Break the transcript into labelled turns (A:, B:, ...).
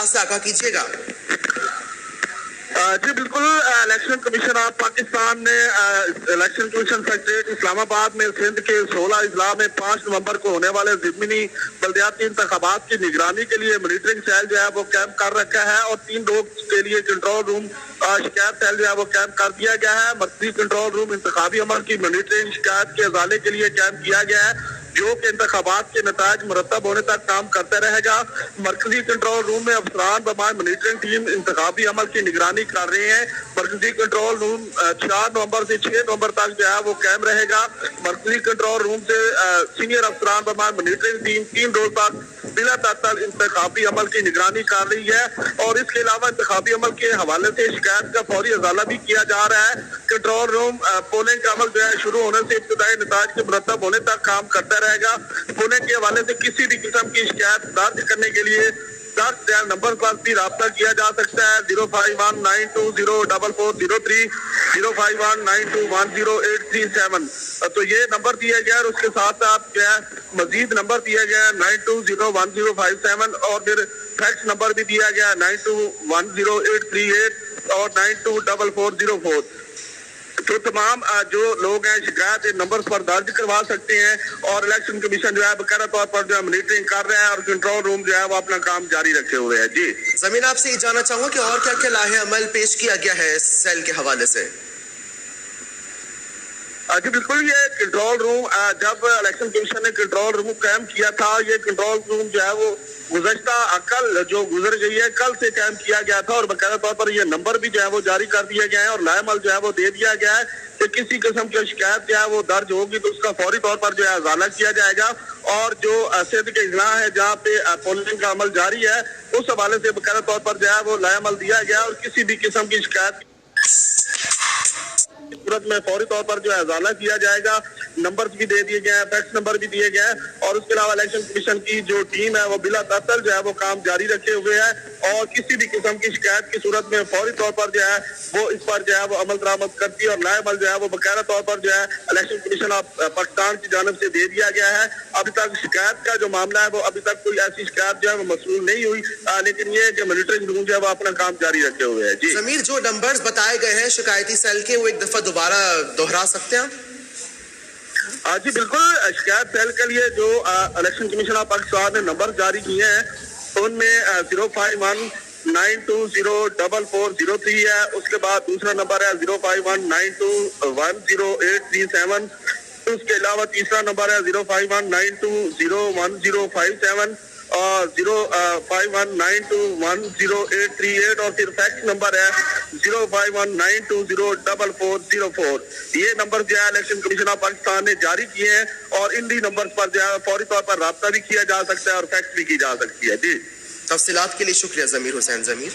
A: से आगाह कीजिएगा।
B: जी बिल्कुल, इलेक्शन कमीशन ऑफ पाकिस्तान ने इलेक्शन कमीशन सेक्रेटरीट इस्लामाबाद में सिंध के 16 अजला में 5 नवंबर को होने वाले ज़िमनी बल्दियाती इंतखाबात की निगरानी के लिए मॉनिटरिंग सेल जो है वो कैंप कर रखा है और 3 लोग के लिए कंट्रोल रूम शिकायत सेल जो है वो कैंप कर दिया गया है। मरकजी कंट्रोल रूम इंतखाबी अमल की मॉनिटरिंग शिकायत के अजाले के लिए कैंप किया गया है, जो कि इंतखाबात के नताज मुरतब होने तक काम करते रहेगा। मरकजी कंट्रोल रूम में अफसरान बमाए मॉनिटरिंग टीम इंतखाबी अमल की निगरानी कर रहे हैं। मरकजी कंट्रोल रूम 4 नवंबर से 6 नवंबर तक जो है वो कायम रहेगा। मरकजी कंट्रोल रूम से सीनियर अफसरान बमाए मॉनिटरिंग टीम 3 रोज तक बिला तातल इंतखाबी अमल की निगरानी कर रही है और इसके अलावा इंतखाबी अमल के हवाले से शिकायत का फौरी अजाला भी किया जा रहा है। कंट्रोल रूम पोलिंग का अमल जो है शुरू होने से इब्तदाई नताज के मुरतब होने तक काम करता रहेगा। पोलिंग के हवाले से किसी भी किस्म की शिकायत दर्ज करने के लिए 10 डायल नंबर पर भी राब्ता किया जा सकता है। 05192044003 05192108337 तो ये नंबर दिया गया है। उसके साथ आप जो है मजीद नंबर दिया गया है 92011057 और फिर फैक्स नंबर भी दिया गया है 92108338 और 924404। तो तमाम जो लोग हैं शिकायत इन नंबर पर दर्ज करवा सकते हैं और इलेक्शन कमीशन जो है बकायदा तौर पर जो है मॉनिटरिंग कर रहा है और कंट्रोल रूम जो है वो अपना काम जारी रखे हुए है। जी
A: जमीन, आपसे ये जानना चाहूंगा कि और क्या क्या लाहे अमल पेश किया गया है इस सेल के हवाले से।
B: जी बिल्कुल, ये कंट्रोल रूम जब इलेक्शन कमीशन ने कंट्रोल रूम कायम किया था, ये कंट्रोल रूम जो है वो गुज़श्ता कल जो गुजर गई है कल से कायम किया गया था और बाकायदा तौर पर ये नंबर भी जो है वो जारी कर दिया गया है और लाएमल जो है वो दे दिया गया है कि किसी किस्म की शिकायत जो है वो दर्ज होगी तो उसका फौरी तौर पर जो है अजाला किया जाएगा और जो सिंध के इजला है जहाँ पे पोलिंग का अमल जारी है उस हवाले से बाकायदा तौर पर जो है वो लाएमल दिया गया और किसी भी किस्म की शिकायत सूरत में फौरी तौर पर जो है अजाला किया जाएगा। नंबर भी दे दिए गए हैं, फैक्स नंबर भी दिए गए हैं और उसके अलावा इलेक्शन कमीशन की जो टीम है वो बिला तातल जो है वो काम जारी रखे हुए है और किसी भी किस्म की शिकायत की सूरत में फौरी तौर पर जो है वो इस पर जो है वो अमल दरामद करती है और लाएमल जो है वो बकायदा तौर पर जो है इलेक्शन कमीशन ऑफ पाकिस्तान की जानिब से दे दिया गया है। अभी तक शिकायत का जो मामला है वो अभी तक कोई ऐसी शिकायत जो है वो मसूल नहीं हुई, लेकिन ये कि मॉनिटरिंग रूम जो है वो अपना काम जारी रखे हुए है। जी
A: जमीर, जो नंबर्स बताए गए हैं शिकायती सेल के वो एक दफा दोबारा दोहरा सकते हैं?
B: जी बिल्कुल, शिकायत सेल के लिए जो इलेक्शन कमीशन ऑफ पाकिस्तान ने नंबर जारी किए हैं उनमें 05192044003 है। उसके बाद दूसरा नंबर है 05192108337। उसके अलावा तीसरा नंबर है 05192011057 और 05192108338 और फिर फैक्स नंबर है 05192044004। ये नंबर जो है इलेक्शन कमीशन ऑफ पाकिस्तान ने जारी किए हैं और इन नंबर पर जो है फौरी तौर पर राब्ता भी किया जा सकता है और फैक्स भी की जा सकती है। जी
A: तफसीलात के लिए शुक्रिया जमीर हुसैन। जमीर।